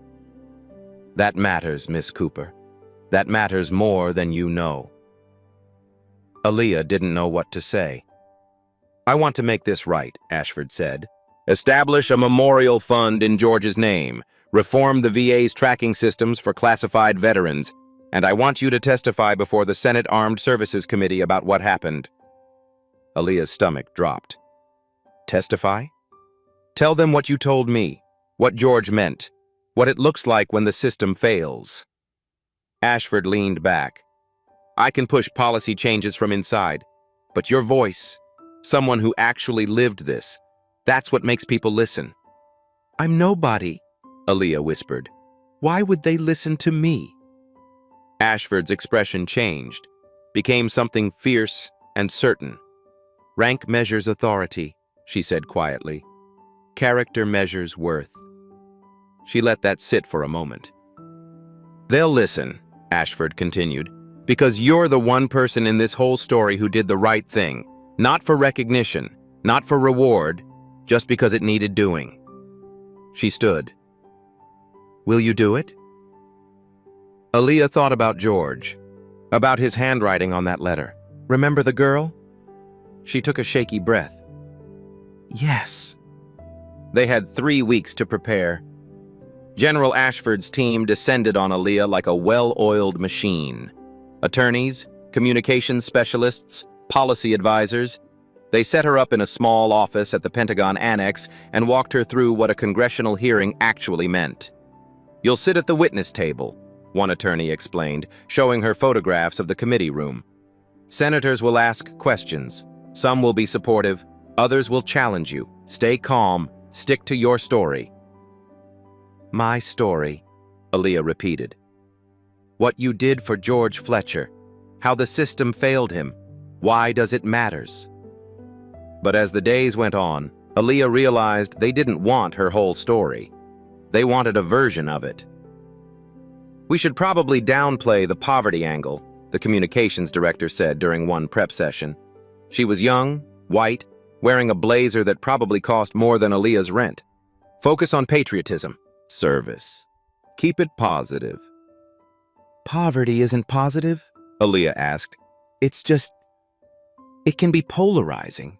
Speaker 1: That matters, Miss Cooper. That matters more than you know." Aaliyah didn't know what to say. "I want to make this right," Ashford said. "Establish a memorial fund in George's name, reform the VA's tracking systems for classified veterans, and I want you to testify before the Senate Armed Services Committee about what happened." Aaliyah's stomach dropped. "Testify? Tell them what you told me, what George meant, what it looks like when the system fails." Ashford leaned back. "I can push policy changes from inside, but your voice, someone who actually lived this, that's what makes people listen." "I'm nobody," Aaliyah whispered. "Why would they listen to me?" Ashford's expression changed, became something fierce and certain. "Rank measures authority," she said quietly. "Character measures worth." She let that sit for a moment. "They'll listen," Ashford continued, "because you're the one person in this whole story who did the right thing. Not for recognition, not for reward, just because it needed doing." She stood. "Will you do it?" Aaliyah thought about George, about his handwriting on that letter. "Remember the girl?" She took a shaky breath. "Yes." They had 3 weeks to prepare. General Ashford's team descended on Aaliyah like a well-oiled machine. Attorneys, communications specialists, policy advisors. They set her up in a small office at the Pentagon Annex and walked her through what a congressional hearing actually meant. "You'll sit at the witness table," one attorney explained, showing her photographs of the committee room. "Senators will ask questions. Some will be supportive, others will challenge you. Stay calm, stick to your story." "My story," Aaliyah repeated. "What you did for George Fletcher, how the system failed him, why does it matters?" But as the days went on, Aaliyah realized they didn't want her whole story. They wanted a version of it. "We should probably downplay the poverty angle," the communications director said during one prep session. She was young, white, wearing a blazer that probably cost more than Aaliyah's rent. "Focus on patriotism, service. Keep it positive." "Poverty isn't positive?" Aaliyah asked. "It's just, it can be polarizing.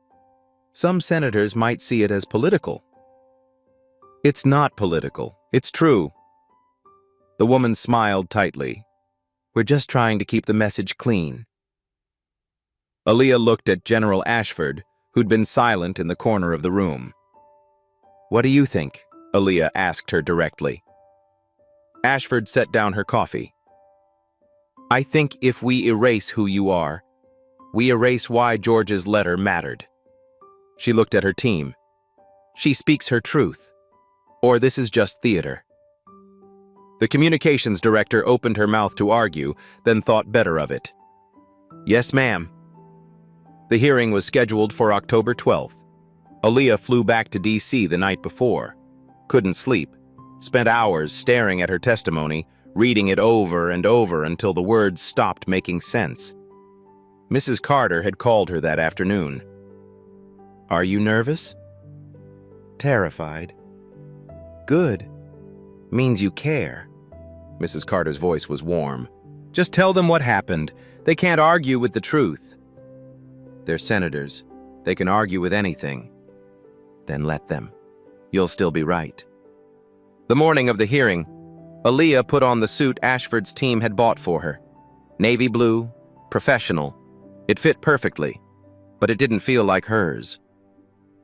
Speaker 1: Some senators might see it as political." "It's not political. It's true." The woman smiled tightly. "We're just trying to keep the message clean." Aaliyah looked at General Ashford, who'd been silent in the corner of the room. "What do you think?" Aaliyah asked her directly. Ashford set down her coffee. "I think if we erase who you are, we erase why George's letter mattered." She looked at her team. "She speaks her truth. Or this is just theater." The communications director opened her mouth to argue, then thought better of it. "Yes, ma'am." The hearing was scheduled for October 12th. Aaliyah flew back to D.C. the night before. Couldn't sleep. Spent hours staring at her testimony, reading it over and over until the words stopped making sense. Mrs. Carter had called her that afternoon. "Are you nervous?" "Terrified." "Good. Means you care." Mrs. Carter's voice was warm. "Just tell them what happened. They can't argue with the truth." "They're senators. They can argue with anything." "Then let them. You'll still be right." The morning of the hearing, Aaliyah put on the suit Ashford's team had bought for her. Navy blue, professional. It fit perfectly, but it didn't feel like hers.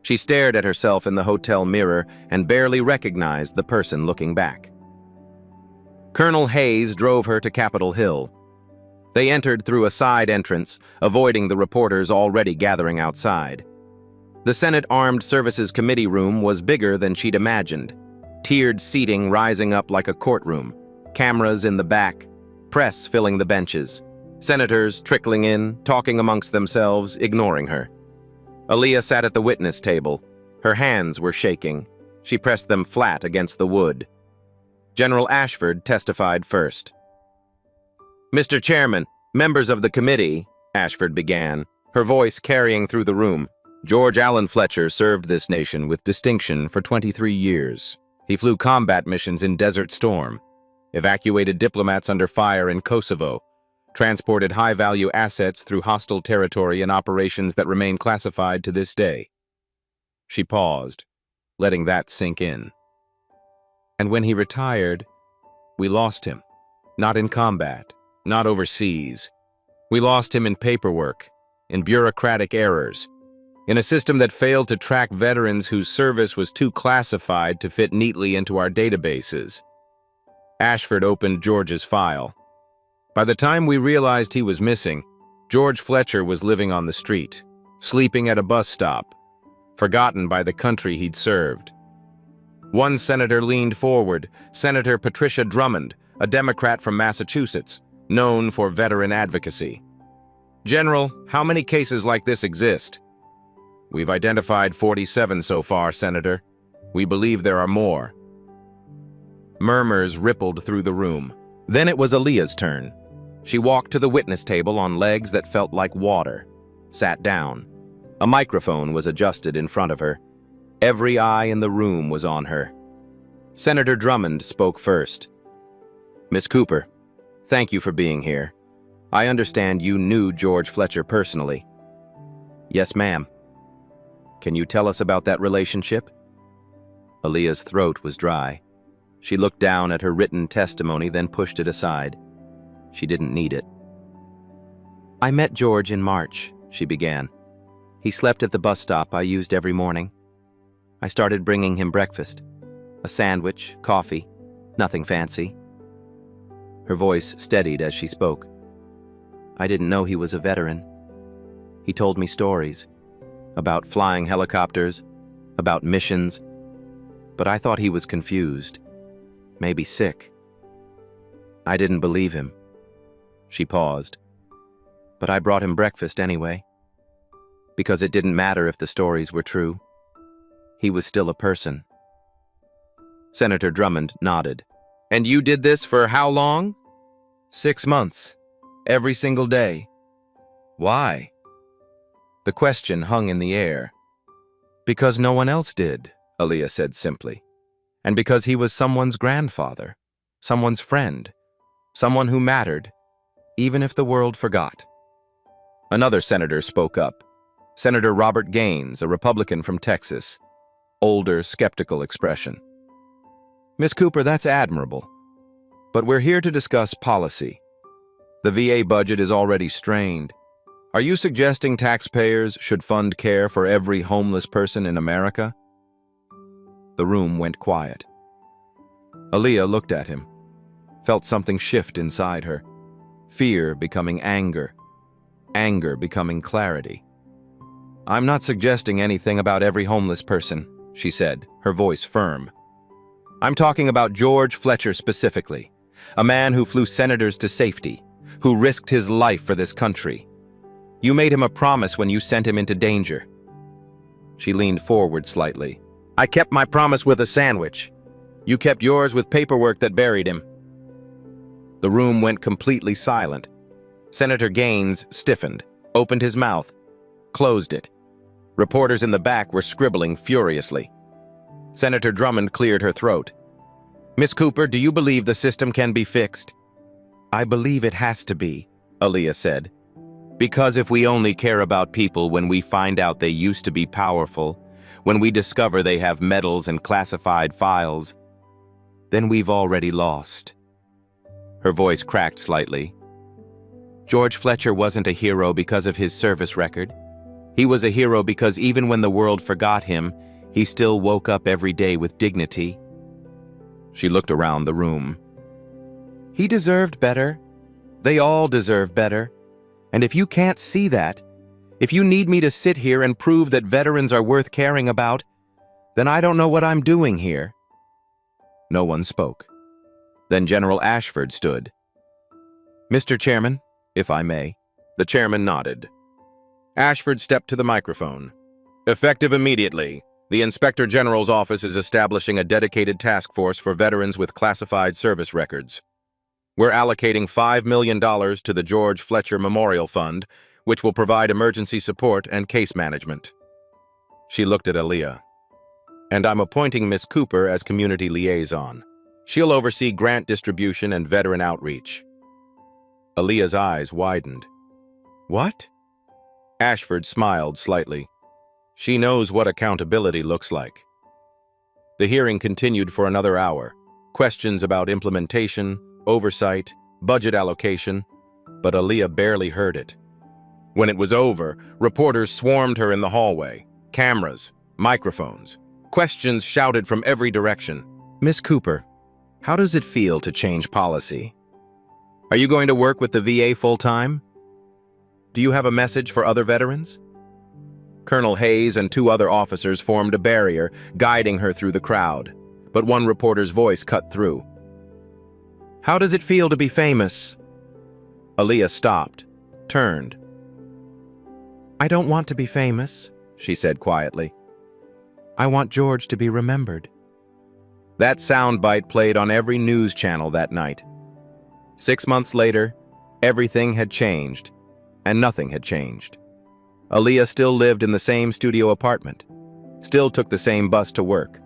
Speaker 1: She stared at herself in the hotel mirror and barely recognized the person looking back. Colonel Hayes drove her to Capitol Hill. They entered through a side entrance, avoiding the reporters already gathering outside. The Senate Armed Services Committee room was bigger than she'd imagined. Tiered seating rising up like a courtroom, cameras in the back, press filling the benches, senators trickling in, talking amongst themselves, ignoring her. Aaliyah sat at the witness table. Her hands were shaking. She pressed them flat against the wood. General Ashford testified first. "Mr. Chairman, members of the committee," Ashford began, her voice carrying through the room. "George Allen Fletcher served this nation with distinction for 23 years. He flew combat missions in Desert Storm, evacuated diplomats under fire in Kosovo, transported high-value assets through hostile territory in operations that remain classified to this day." She paused, letting that sink in. "And when he retired, we lost him. Not in combat, not overseas. We lost him in paperwork, in bureaucratic errors, in a system that failed to track veterans whose service was too classified to fit neatly into our databases." Ashford opened George's file. "By the time we realized he was missing, George Fletcher was living on the street, sleeping at a bus stop, forgotten by the country he'd served." One senator leaned forward, Senator Patricia Drummond, a Democrat from Massachusetts, known for veteran advocacy. "General, how many cases like this exist?" "We've identified 47 so far, Senator. We believe there are more." Murmurs rippled through the room. Then it was Aaliyah's turn. She walked to the witness table on legs that felt like water, sat down. A microphone was adjusted in front of her. Every eye in the room was on her. Senator Drummond spoke first. "Miss Cooper, thank you for being here. I understand you knew George Fletcher personally." "Yes, ma'am." "Can you tell us about that relationship?" Aaliyah's throat was dry. She looked down at her written testimony, then pushed it aside. She didn't need it. "I met George in March," she began. "He slept at the bus stop I used every morning. I started bringing him breakfast. A sandwich, coffee, nothing fancy." Her voice steadied as she spoke. "I didn't know he was a veteran. He told me stories about flying helicopters, about missions, but I thought he was confused, maybe sick. I didn't believe him." She paused. "But I brought him breakfast anyway, because it didn't matter if the stories were true. He was still a person." Senator Drummond nodded. "And you did this for how long?" "6 months. Every single day." "Why?" The question hung in the air. "Because no one else did," Aaliyah said simply. "And because he was someone's grandfather, someone's friend, someone who mattered, even if the world forgot." Another senator spoke up. Senator Robert Gaines, a Republican from Texas. Older, skeptical expression. "Miss Cooper, that's admirable. But we're here to discuss policy. The VA budget is already strained. Are you suggesting taxpayers should fund care for every homeless person in America?" The room went quiet. Aaliyah looked at him, felt something shift inside her. Fear becoming anger, anger becoming clarity. "I'm not suggesting anything about every homeless person," she said, her voice firm. "I'm talking about George Fletcher specifically, a man who flew senators to safety, who risked his life for this country. You made him a promise when you sent him into danger." She leaned forward slightly. "I kept my promise with a sandwich. You kept yours with paperwork that buried him." The room went completely silent. Senator Gaines stiffened, opened his mouth, closed it. Reporters in the back were scribbling furiously. Senator Drummond cleared her throat. "Miss Cooper, do you believe the system can be fixed?" "I believe it has to be," Aaliyah said. "Because if we only care about people when we find out they used to be powerful, when we discover they have medals and classified files, then we've already lost." Her voice cracked slightly. "George Fletcher wasn't a hero because of his service record. He was a hero because even when the world forgot him, he still woke up every day with dignity." She looked around the room. "He deserved better. They all deserve better. And if you can't see that, if you need me to sit here and prove that veterans are worth caring about, then I don't know what I'm doing here." No one spoke. Then General Ashford stood. "Mr. Chairman, if I may." The chairman nodded. Ashford stepped to the microphone. "Effective immediately, the Inspector General's office is establishing a dedicated task force for veterans with classified service records. We're allocating $5 million to the George Fletcher Memorial Fund, which will provide emergency support and case management." She looked at Aaliyah. "And I'm appointing Miss Cooper as community liaison. She'll oversee grant distribution and veteran outreach." Aaliyah's eyes widened. "What?" Ashford smiled slightly. "She knows what accountability looks like." The hearing continued for another hour. Questions about implementation, oversight, budget allocation, but Aaliyah barely heard it. When it was over, reporters swarmed her in the hallway. Cameras, microphones, questions shouted from every direction. "Miss Cooper, how does it feel to change policy? Are you going to work with the VA full-time? Do you have a message for other veterans?" Colonel Hayes and 2 other officers formed a barrier, guiding her through the crowd, but one reporter's voice cut through. "How does it feel to be famous?" Aaliyah stopped, turned. "I don't want to be famous," she said quietly. "I want George to be remembered." That soundbite played on every news channel that night. 6 months later, everything had changed, and nothing had changed. Aaliyah still lived in the same studio apartment, still took the same bus to work.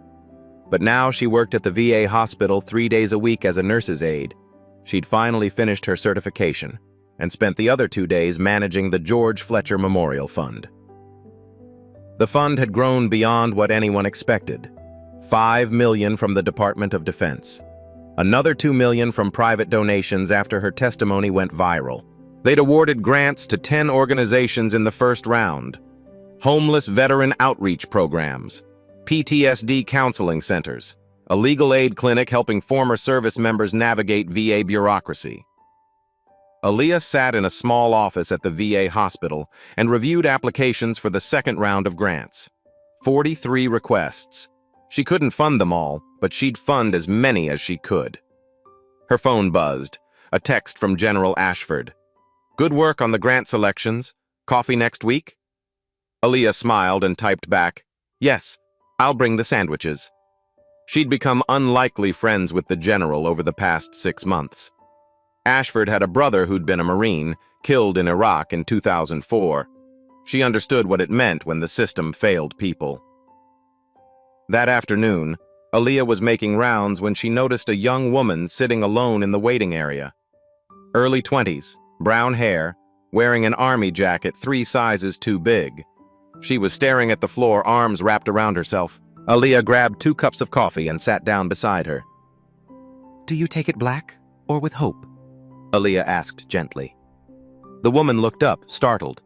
Speaker 1: But now she worked at the VA hospital 3 days a week as a nurse's aide. She'd finally finished her certification and spent the other 2 days managing the George Fletcher Memorial Fund. The fund had grown beyond what anyone expected. $5 million from the Department of Defense. Another $2 million from private donations after her testimony went viral. They'd awarded grants to 10 organizations in the first round. Homeless veteran outreach programs, PTSD counseling centers, a legal aid clinic helping former service members navigate VA bureaucracy. Aaliyah sat in a small office at the VA hospital and reviewed applications for the second round of grants. 43 requests. She couldn't fund them all, but she'd fund as many as she could. Her phone buzzed, a text from General Ashford. "Good work on the grant selections. Coffee next week?" Aaliyah smiled and typed back, "Yes, I'll bring the sandwiches." She'd become unlikely friends with the general over the past 6 months. Ashford had a brother who'd been a Marine, killed in Iraq in 2004. She understood what it meant when the system failed people. That afternoon, Aaliyah was making rounds when she noticed a young woman sitting alone in the waiting area. Early 20s, brown hair, wearing an army jacket 3 sizes too big. She was staring at the floor, arms wrapped around herself. Aaliyah grabbed 2 cups of coffee and sat down beside her. "Do you take it black or with hope?" Aaliyah asked gently. The woman looked up, startled,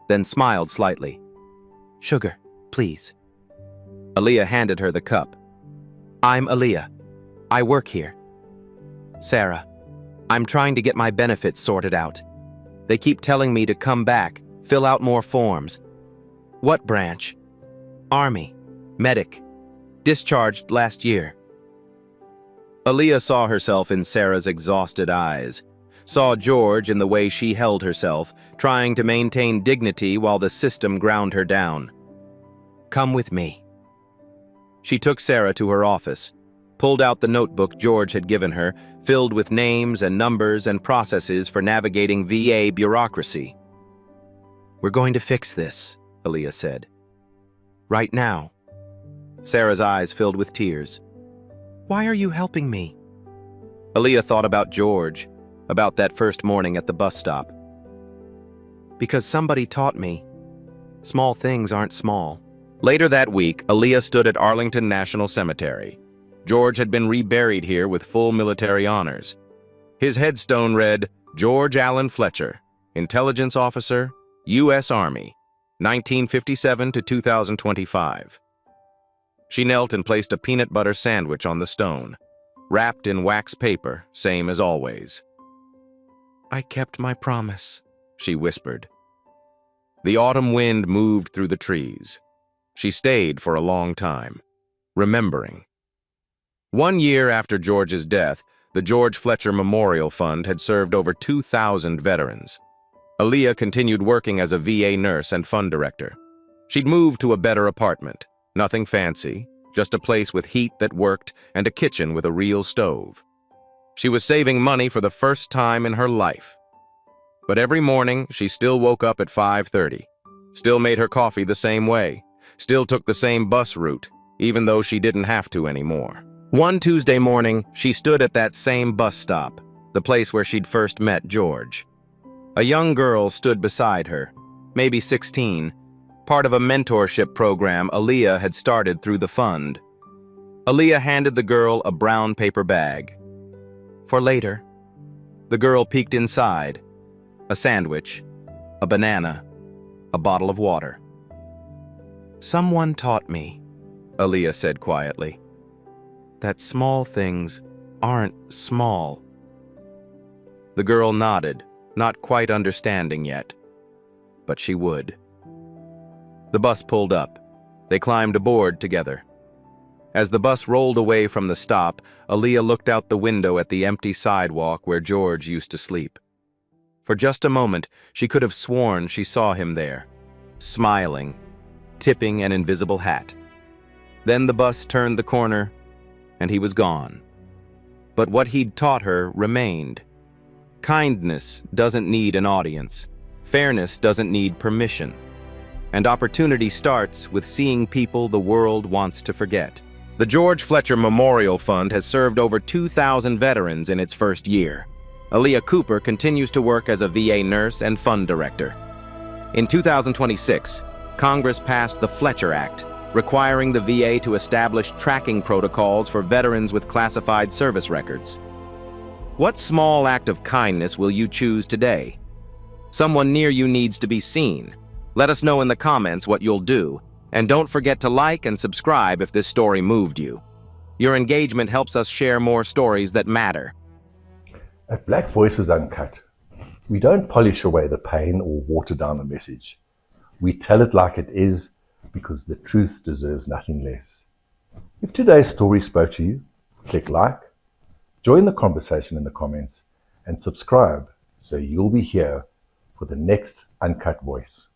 Speaker 1: then smiled slightly. "Sugar, please." Aaliyah handed her the cup. "I'm Aaliyah. I work here." "Sarah, I'm trying to get my benefits sorted out. They keep telling me to come back, fill out more forms." "What branch?" "Army. Medic. Discharged last year." Aaliyah saw herself in Sarah's exhausted eyes, saw George in the way she held herself, trying to maintain dignity while the system ground her down. "Come with me." She took Sarah to her office, pulled out the notebook George had given her, filled with names and numbers and processes for navigating VA bureaucracy. "We're going to fix this," Aaliyah said. "Right now." Sarah's eyes filled with tears. "Why are you helping me?" Aaliyah thought about George, about that first morning at the bus stop. "Because somebody taught me, small things aren't small." Later that week, Aaliyah stood at Arlington National Cemetery. George had been reburied here with full military honors. His headstone read, "George Allen Fletcher, Intelligence Officer, U.S. Army, 1957 to 2025. She knelt and placed a peanut butter sandwich on the stone, wrapped in wax paper, same as always. "I kept my promise," she whispered. The autumn wind moved through the trees. She stayed for a long time, remembering. 1 year after George's death, the George Fletcher Memorial Fund had served over 2,000 veterans. Aaliyah continued working as a VA nurse and fund director. She'd moved to a better apartment, nothing fancy, just a place with heat that worked and a kitchen with a real stove. She was saving money for the first time in her life. But every morning, she still woke up at 5:30, still made her coffee the same way, still took the same bus route, even though she didn't have to anymore. One Tuesday morning, she stood at that same bus stop, the place where she'd first met George. A young girl stood beside her, maybe 16, part of a mentorship program Aaliyah had started through the fund. Aaliyah handed the girl a brown paper bag. For later, the girl peeked inside. A sandwich, a banana, a bottle of water. "Someone taught me," Aaliyah said quietly, "that small things aren't small." The girl nodded, not quite understanding yet, but she would. The bus pulled up. They climbed aboard together. As the bus rolled away from the stop, Aaliyah looked out the window at the empty sidewalk where George used to sleep. For just a moment, she could have sworn she saw him there, smiling, tipping an invisible hat. Then the bus turned the corner, and he was gone. But what he'd taught her remained. Kindness doesn't need an audience. Fairness doesn't need permission. And opportunity starts with seeing people the world wants to forget. The George Fletcher Memorial Fund has served over 2,000 veterans in its first year. Aaliyah Cooper continues to work as a VA nurse and fund director. In 2026, Congress passed the Fletcher Act, requiring the VA to establish tracking protocols for veterans with classified service records. What small act of kindness will you choose today? Someone near you needs to be seen. Let us know in the comments what you'll do, and don't forget to like and subscribe if this story moved you. Your engagement helps us share more stories that matter.
Speaker 3: At Black Voices Uncut, we don't polish away the pain or water down the message. We tell it like it is because the truth deserves nothing less. If today's story spoke to you, click like, join the conversation in the comments, and subscribe so you'll be here for the next Uncut Voice.